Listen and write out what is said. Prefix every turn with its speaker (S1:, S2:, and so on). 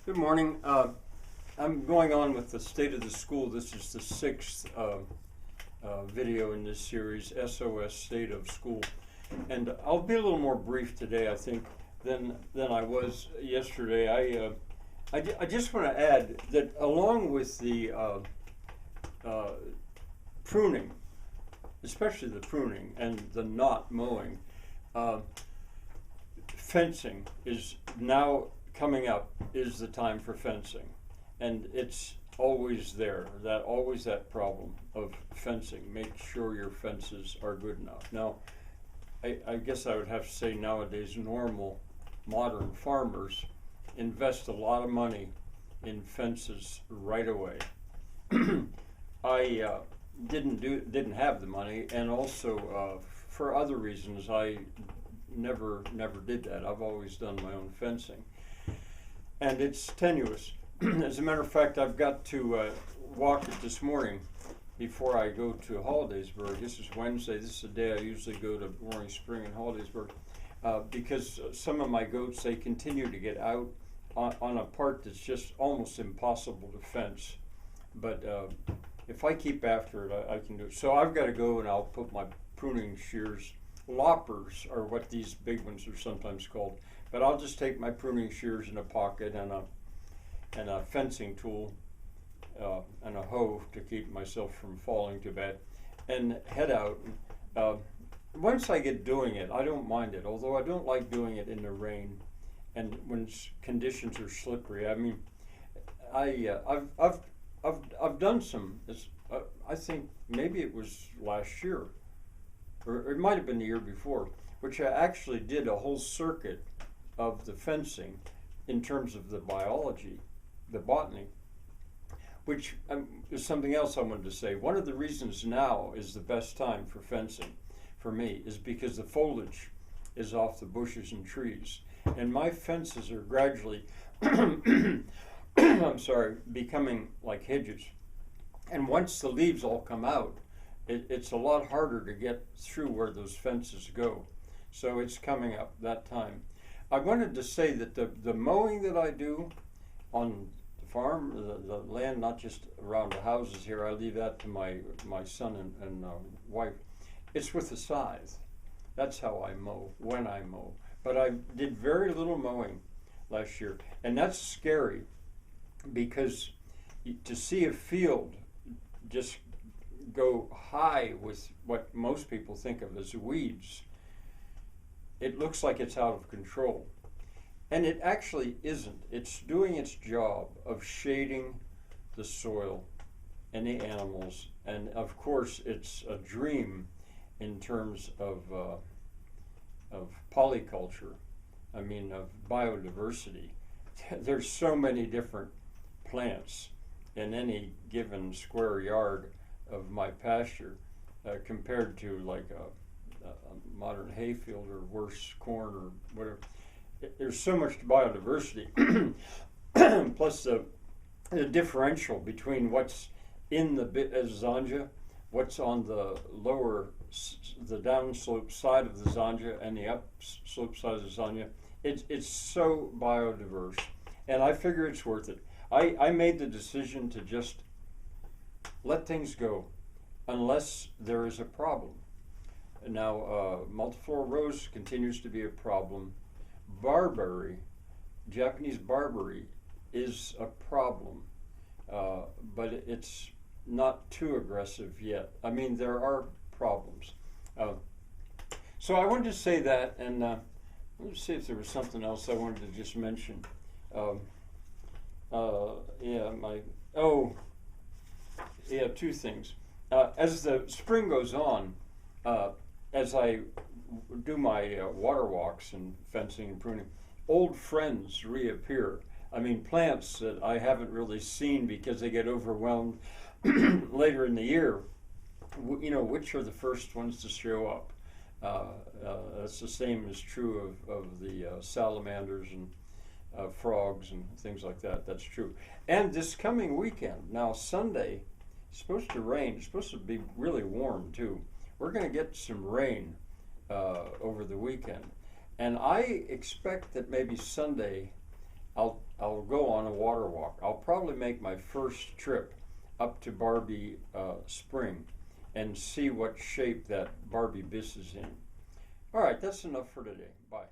S1: Good morning. I'm going on with the state of the school. This is the sixth video in this series, SOS, State of School. And I'll be a little more brief today, I think, than I was yesterday. I just want to add that along with the pruning, especially the pruning and the not mowing, fencing is now coming up is the time for fencing, and it's always there, that problem of fencing. Make sure your fences are good enough. Now, I guess I would have to say nowadays normal modern farmers invest a lot of money in fences right away. I didn't have the money, and also for other reasons I never did that. I've always done my own fencing. And it's tenuous. As a matter of fact, I've got to walk it this morning before I go to Hollidaysburg. This is Wednesday. This is the day I usually go to Roaring Spring and Hollidaysburg because some of my goats, they continue to get out on a part that's just almost impossible to fence. But if I keep after it, I can do it. So I've got to go and I'll put my pruning shears. Loppers are what these big ones are sometimes called. But I'll just take my pruning shears in a pocket and a fencing tool and a hoe to keep myself from falling too bad, and head out. Once I get doing it, I don't mind it. Although I don't like doing it in the rain and when conditions are slippery. I mean, I've done some. I think maybe it was last year, or it might have been the year before, which I actually did a whole circuit of the fencing in terms of the biology, the botany, which is something else I wanted to say. One of the reasons now is the best time for fencing for me is because the foliage is off the bushes and trees, and my fences are gradually becoming like hedges. And once the leaves all come out, it's a lot harder to get through where those fences go. So it's coming up that time. I wanted to say that the mowing that I do on the farm, the land, not just around the houses here, I leave that to my son and wife. It's with a scythe. That's how I mow, when I mow. But I did very little mowing last year. And that's scary because to see a field just go high with what most people think of as weeds, it looks like it's out of control. And it actually isn't. It's doing its job of shading the soil and the animals. And of course, it's a dream in terms of polyculture. I mean, of biodiversity. There's so many different plants in any given square yard of my pasture compared to like a modern hayfield or worse corn or whatever. There's so much biodiversity, plus the differential between what's in the zanja, what's on the downslope side of the zanja and the upslope side of the zanja. It's so biodiverse, and I figure it's worth it. I made the decision to just let things go unless there is a problem. Now, multiflora rose continues to be a problem. Barberry, Japanese barberry, is a problem, but it's not too aggressive yet. I mean, there are problems. So I wanted to say that, and let me see if there was something else I wanted to just mention. Two things. As the spring goes on, as I do my water walks and fencing and pruning, old friends reappear. I mean, plants that I haven't really seen because they get overwhelmed later in the year. Which are the first ones to show up? That's the same is true of the salamanders and frogs and things like that. That's true. And this coming weekend, now Sunday, it's supposed to rain. It's supposed to be really warm too. We're going to get some rain over the weekend, and I expect that maybe Sunday I'll go on a water walk. I'll probably make my first trip up to Barbie Spring and see what shape that Barbie Biss is in. All right, that's enough for today. Bye.